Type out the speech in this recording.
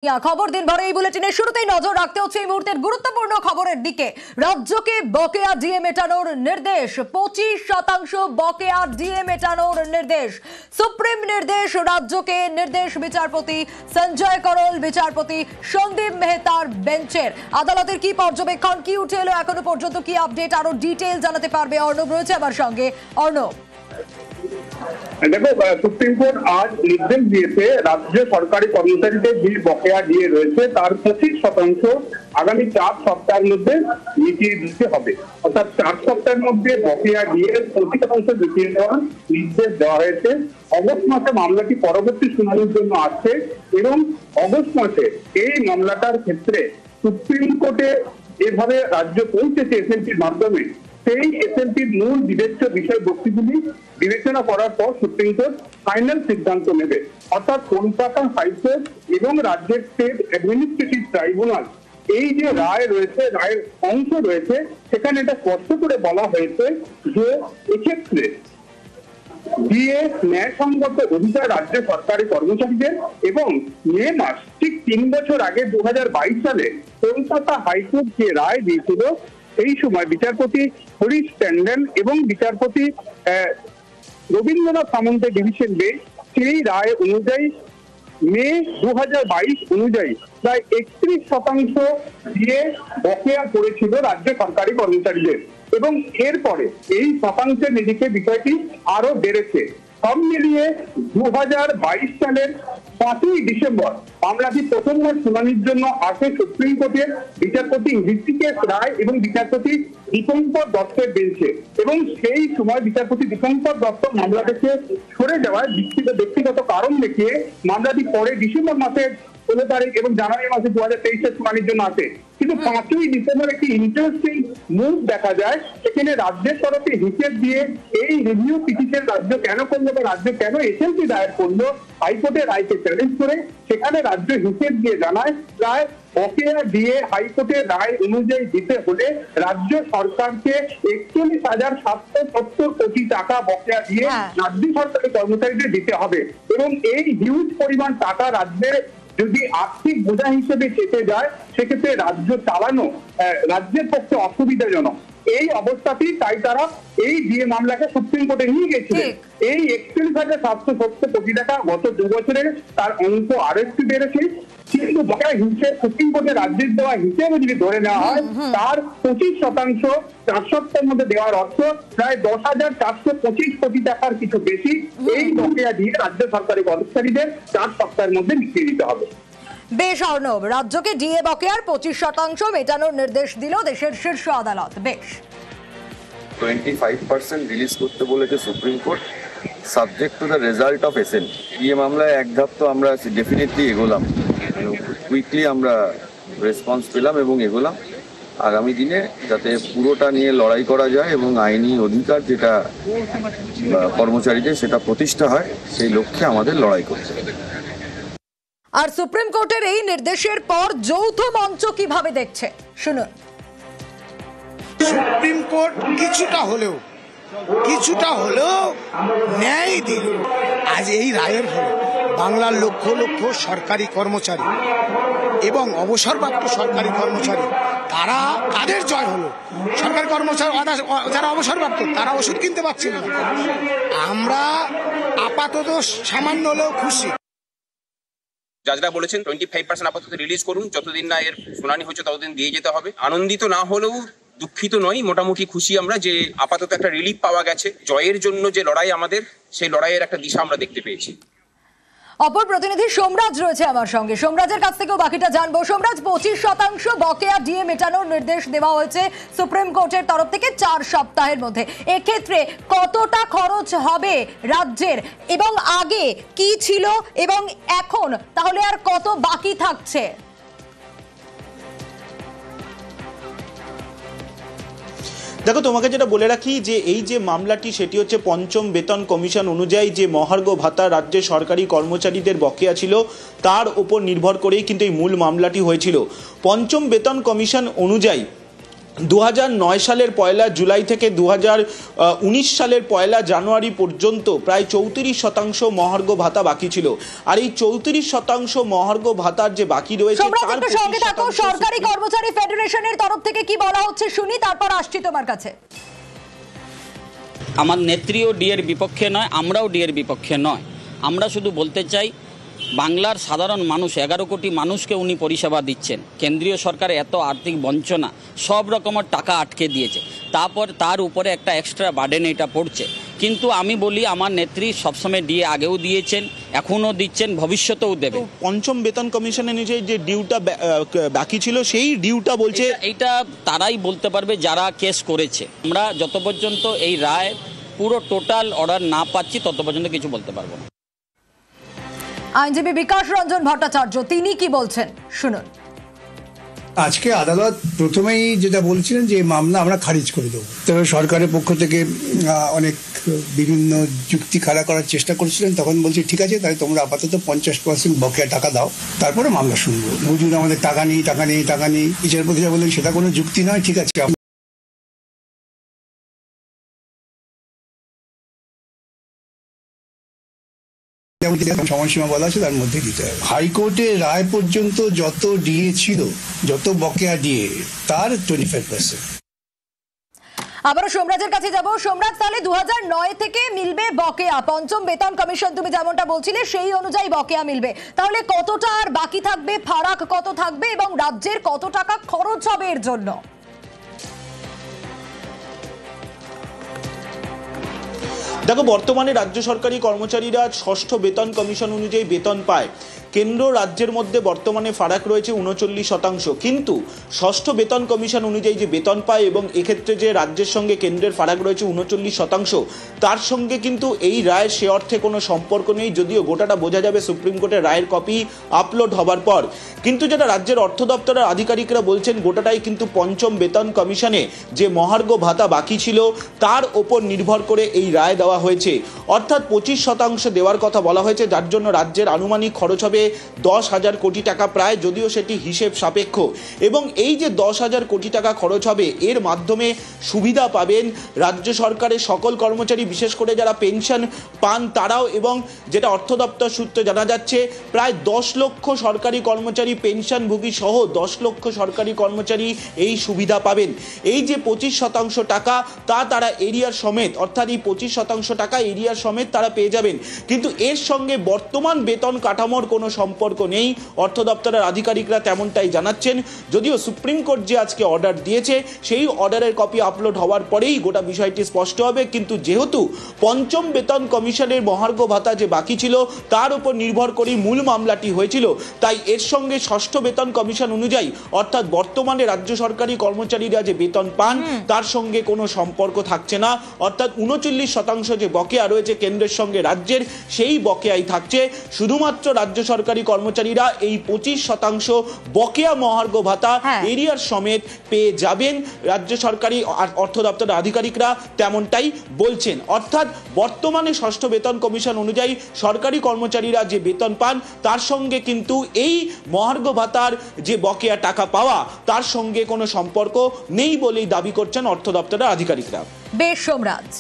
খবর দিনভর এই বুলেটিনের শুরুতেই নজর রাখতে হচ্ছে এই মুহূর্তের গুরুত্বপূর্ণ খবরের দিকে। রাজ্যকে বকেয়া ডিএ মেটানোর নির্দেশ, 25% বকেয়া ডিএ মেটানোর নির্দেশ, সুপ্রিম নির্দেশ রাজ্যকে। নির্দেশ বিচারপতি সঞ্জয় করল, বিচারপতি সন্দীপ মেহতার বেঞ্চের। আদালতের কি পর্যবেক্ষণ, কি উঠে এলো এখনো পর্যন্ত, কি আপডেট, আরো ডিটেইল জানাতে পারবে অর্ণব রয়েছে আমার সঙ্গে। অর্ণব, দেখো, সুপ্রিম কোর্ট আজ নির্দেশ দিয়েছে রাজ্য সরকারি কর্মচারীদের যে বকেয়া ডিএ রয়েছে তার 25% আগামী 4 সপ্তাহের মধ্যে মিটিয়ে দিতে হবে। অর্থাৎ 4 সপ্তাহের মধ্যে বকেয়া ডিএ 25% মিটিয়ে দেওয়ার নির্দেশ দেওয়া হয়েছে। অগস্ট মাসে মামলাটি পরবর্তী শুনানির জন্য আসছে এবং অগস্ট মাসে এই মামলাটার ক্ষেত্রে সুপ্রিম কোর্টে এভাবে রাজ্য পৌঁছেছে এসএলপির মাধ্যমে। সেই এসএলপির মূল বিবেচ্য বিষয়বস্তুগুলি বিবেচনা করার পর সুপ্রিম কোর্ট ফাইনাল সিদ্ধান্ত নেবে। অর্থাৎ কলকাতা হাইকোর্ট এবং রাজ্যের স্টেট অ্যাডমিনিস্ট্রেটিভ ট্রাইব্যুনাল এই যে রায় রয়েছে, রায়ের অংশ রয়েছে, সেখানে এটা স্পষ্ট করে বলা হয়েছে যে এক্ষেত্রে ডিএ ন্যায়সঙ্গত অধিকার রাজ্য সরকারি কর্মচারীদের। এবং মে মাস ঠিক 3 বছর আগে 2022 সালে কলকাতা হাইকোর্ট যে রায় দিয়েছিল, এই সময় বিচারপতি হরিশ ট্যান্ডন এবং বিচারপতি রবীন্দ্রনাথ সামন্তের ডিভিশন বেঞ্চ সেই রায় অনুযায়ী মে 2022 অনুযায়ী প্রায় 31% দিয়ে বকেয়া করেছিল রাজ্য সরকারি কর্মচারীদের। এবং এরপরে এই শতাংশের নিরিখে বিষয়টি আরো বেড়েছে। সব মিলিয়ে 2022 সালের 5ই ডিসেম্বর মামলাটি প্রথমবার শুনানির জন্য আসে সুপ্রিম কোর্টের বিচারপতি হৃষিকেশ রায় এবং বিচারপতি দীপঙ্কর দত্তের বেঞ্চে। এবং সেই সময় বিচারপতি দীপঙ্কর দত্ত মামলা থেকে সরে যাওয়ায় ব্যক্তিগত কারণ দেখিয়ে মামলাটি পরে ডিসেম্বর মাসের 16 তারিখ এবং জানুয়ারি মাসে 2023 শুনানির জন্য আসে। কিন্তু 5ই ডিসেম্বর একটি ইন্টারেস্টিং মুভ দেখা যায়। সেখানে রাজ্যের তরফে হিসেব দিয়ে এই রিভিউ পিটিশন রাজ্য কেন করলো বা রাজ্য কেন এসএলপি দায়ের করলো হাইকোর্টের রায়কে চ্যালেঞ্জ করে, সেখানে রাজ্য হিসেব দিয়ে জানায় প্রায় বকেয়া দিয়ে হাইকোর্টের রায় অনুযায়ী দিতে হলে রাজ্য সরকারকে 41,770 কোটি টাকা বকেয়া দিয়ে রাজ্য সরকারি কর্মচারীদের দিতে হবে। এবং এই হিউজ পরিমাণ টাকা রাজ্যের যদি আর্থিক বোঝা হিসেবে চেপে যায়, সেক্ষেত্রে রাজ্য চালানো রাজ্যের পক্ষে অসুবিধাজনক। এই অবস্থাতেই তাই তারা এই ডিএ মামলাকে সুপ্রিম কোর্টে নিয়ে গেছিলেন। এই 41,770 কোটি টাকা গত 2 বছরে তার অঙ্ক আরো একটু বেড়েছে। কিন্তু বকেয়া হিসেবে সুপ্রিম কোর্টে রাজ্যের দেওয়া হিসেবে যদি ধরে নেওয়া হয়, তার 25% 4 সপ্তাহের মধ্যে দেওয়ার অর্থ প্রায় 10,425 কোটি টাকার কিছু বেশি এই বকেয়া দিয়ে রাজ্য সরকারি কর্মচারীদের 4 সপ্তাহের মধ্যে মিটিয়ে দিতে হবে। বেশ অর্ণব, রাজ্যকে ডিএ বকেয়ার 25% মেটানোর নির্দেশ দিল দেশের শীর্ষ আদালত। বেশ 25% রিলিজ করতে বলেছে supreme court, subject to the result of SL. DA মামলায় এক ধাপ তো আমরা ডেফিনেটলি এগোলাম, কুইকলি আমরা রেসপন্স পেলাম এবং এগোলাম। আগামী দিনে যাতে পুরোটা নিয়ে লড়াই করা যায় এবং আইনি অধিকার যেটা কর্মচারীদের সেটা প্রতিষ্ঠা হয়, সেই লক্ষ্যে আমাদের লড়াই করতে হবে। আর সুপ্রিম কোর্টের এই নির্দেশের পর যৌথ মঞ্চ কিভাবে দেখছে শুনুন। সুপ্রিম কোর্ট কিছুটা হলেও ন্যায় দিল। আজ এই রায়ের ফলে বাংলার লক্ষ লক্ষ সরকারি কর্মচারী এবং অবসরপ্রাপ্ত সরকারি কর্মচারী তারা তাদের জয় হলো। সরকারি কর্মচারী যারা অবসরপ্রাপ্ত তারা ওষুধ কিনতে পারছে না। আমরা আপাতত সামান্য হলেও খুশি। জাজরা বলেছেন 25% আপাতত রিলিজ করুন, যতদিন না এর শুনানি হচ্ছে ততদিন দিয়ে যেতে হবে। আনন্দিত না হলেও দুঃখিত নই, মোটামুটি খুশি আমরা যে আপাতত একটা রিলিফ পাওয়া গেছে। জয়ের জন্য যে লড়াই আমাদের, সেই লড়াইয়ের একটা দিশা আমরা দেখতে পেয়েছি। অপর প্রতিনিধি সোমরাজ রয়েছে আমার সঙ্গে, সোমরাজের কাছ থেকেও বাকিটা জানবো। সোমরাজ, 25% বকেয়া ডিএ মেটানোর নির্দেশ দেওয়া হয়েছে সুপ্রিম কোর্টের তরফ থেকে 4 সপ্তাহের মধ্যে। এক্ষেত্রে কতটা খরচ হবে রাজ্যের, এবং আগে কি ছিল এবং এখন তাহলে আর কত বাকি থাকছে? দেখো, তোমাকে যেটা বলে রাখি যে এই যে মামলাটি সেটি হচ্ছে পঞ্চম বেতন কমিশন অনুযায়ী যে মহার্ঘ ভাতা রাজ্যের সরকারি কর্মচারীদের বকেয়া ছিল তার উপর নির্ভর করেই কিন্তু এই মূল মামলাটি হয়েছিল। পঞ্চম বেতন কমিশন অনুযায়ী 2009 সালের 1 জুলাই থেকে 2019 সালের 1 জানুয়ারি পর্যন্ত প্রায় 34% মহার্ঘ ভাতা বাকি ছিল। আর এই 34% মহার্ঘ ভাতার যে বাকি রয়েছে তার সঙ্গে থাকো। সরকারি কর্মচারী ফেডারেশনের তরফ থেকে কি বলা হচ্ছে শুনি, তারপর আসছি তোমার কাছে। আমার নেত্রীও ডিএর বিপক্ষে নয়, আমরাও ডিএর বিপক্ষে নয়। আমরা শুধু বলতে চাই বাংলার সাধারণ মানুষ 11 কোটি মানুষকে উনি পরিষেবা দিচ্ছেন। কেন্দ্রীয় সরকার এত আর্থিক বঞ্চনা, সব রকমের টাকা আটকে দিয়েছে, তারপর তার উপরে একটা এক্সট্রা বার্ডেন এটা পড়ছে। কিন্তু আমি বলি আমার নেত্রী সবসময় ডিএ আগেও দিয়েছেন, এখনও দিচ্ছেন, ভবিষ্যতেও দেবে। পঞ্চম বেতন কমিশনের নিচে যে ডিউটা বাকি ছিল সেই ডিউটা বলছে এইটা তারাই বলতে পারবে যারা কেস করেছে। আমরা যত পর্যন্ত এই রায় পুরো টোটাল অর্ডার না পাচ্ছি তত পর্যন্ত কিছু বলতে পারবো না। আইনজীবী বিকাশ রঞ্জন ভট্টাচার্য তিনি কি বলছেন শুনুন। আজকে আদালত প্রথমেই যেটা বলছিলেন যে মামলা আমরা খারিজ করে দেবো। তবে সরকারের পক্ষ থেকে অনেক বিভিন্ন যুক্তি খাড়া করার চেষ্টা করছিলেন, তখন বলছি ঠিক আছে তাহলে তোমরা আপাতত 50% বকেয়া টাকা দাও, তারপরে মামলা শুনবো। বুঝুন আমাদের টাকা নেই টাকা নেই টাকা নেই, বিচারপতিরা বললেন সেটা কোনো যুক্তি নয়, ঠিক আছে সময়সীমা বলা আছে তার মধ্যে দিতে হবে। হাইকোর্টের রায় পর্যন্ত যত ডিএ ছিল, যত বকেয়া ডিএ, তার 25%। আবারও সোমরাজের কাছে যাব। সোমরাজ, তাহলে 2009 থেকে মিলবে বকেয়া, পঞ্চম বেতন কমিশন তুমি যেমনটা বলছিলে সেই অনুযায়ী বকেয়া মিলবে, তাহলে কতটা আর বাকি থাকবে, ফারাক কত থাকবে এবং রাজ্যের কত টাকা খরচ হবে এর জন্য? দেখো, বর্তমানে রাজ্য সরকারি কর্মচারীরা ষষ্ঠ বেতন কমিশন অনুযায়ী বেতন পায়। কেন্দ্র রাজ্যের মধ্যে বর্তমানে ফারাক রয়েছে 39%, কিন্তু ষষ্ঠ বেতন কমিশন অনুযায়ী যে বেতন পায় এবং এক্ষেত্রে যে রাজ্যের সঙ্গে কেন্দ্রের ফারাক রয়েছে 39%, তার সঙ্গে কিন্তু এই রায়ের সে অর্থে কোনো সম্পর্ক নেই, যদিও গোটাটা বোঝা যাবে সুপ্রিম কোর্টের রায়ের কপি আপলোড হবার পর। কিন্তু যেটা রাজ্যের অর্থ দপ্তরের আধিকারিকরা বলছেন, গোটাটাই কিন্তু পঞ্চম বেতন কমিশনে যে মহার্ঘ ভাতা বাকি ছিল তার ওপর নির্ভর করে এই রায় দেওয়া হয়েছে। অর্থাৎ 25% দেওয়ার কথা বলা হয়েছে, যার জন্য রাজ্যের আনুমানিক খরচ হবে 10,000 কোটি টাকা প্রায়, যদিও সেটি হিসেব সাপেক্ষ। এবং এই যে 10,000 কোটি টাকা খরচ হবে, এর মাধ্যমে সুবিধা পাবেন রাজ্য সরকারের সকল কর্মচারী, বিশেষ করে যারা পেনশন পান তারাও, এবং যেটা অর্থ দপ্তর সূত্রে জানা যাচ্ছে প্রায় 10 লক্ষ সরকারি কর্মচারী পেনশনভোগী সহ 10 লক্ষ সরকারি কর্মচারী এই সুবিধা পাবেন। এই যে 25% টাকা তা তারা এরিয়ার সমেত, অর্থাৎ এই 25% টাকা এরিয়ার সমেত তারা পেয়ে যাবেন। কিন্তু এর সঙ্গে বর্তমান বেতন কাঠামোর কোনো সম্পর্ক নেই, অর্থ দপ্তরের আধিকারিকরা তেমনটাই জানাচ্ছেন। যদিও সুপ্রিম কোর্ট যে আজকে অর্ডার দিয়েছে সেই অর্ডারের কপি আপলোড হওয়ার পরেই গোটা বিষয়টি স্পষ্ট হবে। কিন্তু যেহেতু পঞ্চম বেতন কমিশনের মহার্ঘ ভাতা যে বাকি ছিল তার উপর নির্ভর করে মূল মামলাটি হয়েছিল, তাই এর সঙ্গে ষষ্ঠ বেতন কমিশন অনুযায়ী, অর্থাৎ বর্তমানে রাজ্য সরকারি কর্মচারীরা যে বেতন পান তার সঙ্গে কোনো সম্পর্ক থাকছে না। অর্থাৎ 39% যে বকেয়া রয়েছে কেন্দ্রের সঙ্গে রাজ্যের, সেই বকেয়াই থাকছে। শুধুমাত্র রাজ্য সরকারি কর্মচারীরা এই 25% বকেয়া মহার্ঘ ভাতা এরিয়ার সমেত পেয়ে যাবেন, রাজ্য সরকারি অর্থ দপ্তরের আধিকারিকরা তেমনটাই বলছেন। অর্থাৎ বর্তমানে ষষ্ঠ বেতন কমিশন অনুযায়ী সরকারি কর্মচারীরা যে বেতন পান তার সঙ্গে কিন্তু এই মহার্ঘ ভাতার যে বকেয়া টাকা পাওয়া তার সঙ্গে কোনো সম্পর্ক নেই বলেই দাবি করছেন অর্থ দপ্তরের আধিকারিকরা। বেশ সোমরাজ।